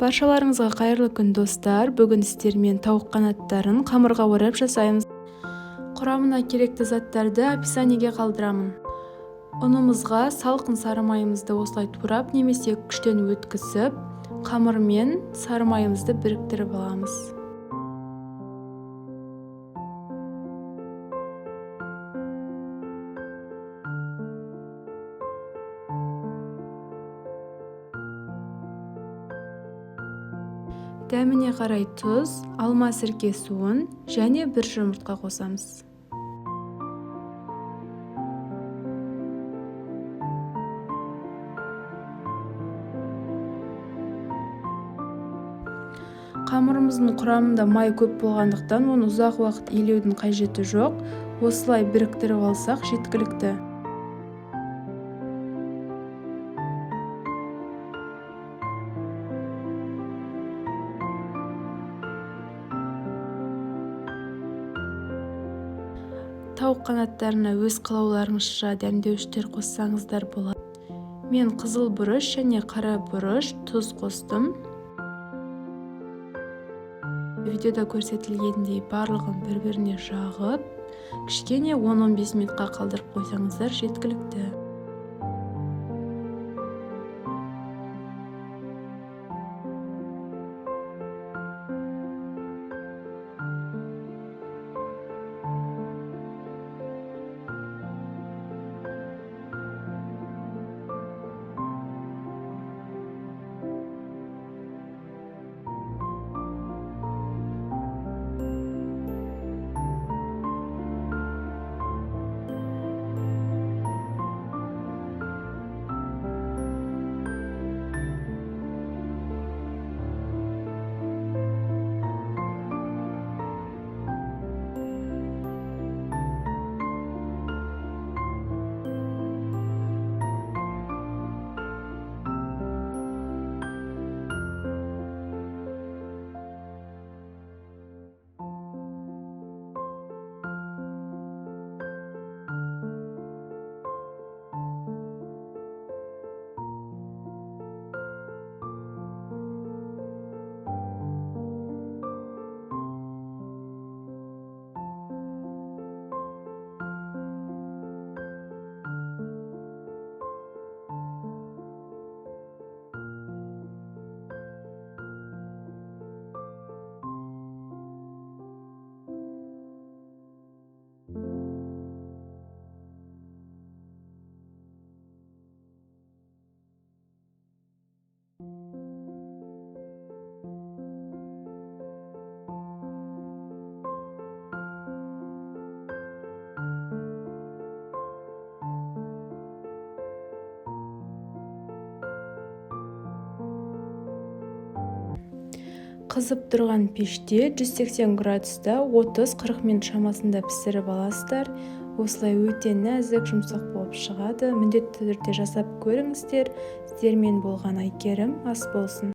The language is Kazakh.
Баршаларыңызға қайырлы күн достар. Бүгін сіздермен тауық қанаттарын қамырға орап жасаймыз. Құрамына керекті заттарды описаниеге қалдырамын. Ұнымызға салқын сары майымызды осылай турап немесе күштен өткізіп, қамыр мен сары майымызды біріктіріп аламыз. Дәміне қарай тұз, алма сірке суын және бір жұмыртқа қосамыз. Қамырымыздың құрамында май көп болғандықтан оны ұзақ уақыт илеудің қажеті жоқ. Осылай біріктіріп алсақ жеткілікті. Тауық қанаттарына өз қалауларыңызша дәмдеуіштер қоссаңыздар болады. Мен қызыл бұрыш және қара бұрыш тұз қостым. Видеода көрсетілгендей барлығын бір-біріне жағып, кішкене 10-15 минутқа қалдырып қойсаңыздар жеткілікті. Қызып тұрған пеште 180 градуста 30-40 минут шамасында пісіріп аласыздар. Осылай өте нәзік, жұмсақ болып шығады. Міндетті түрде жасап көріңіздер. Сіздермен болған Айкерім ас болсын.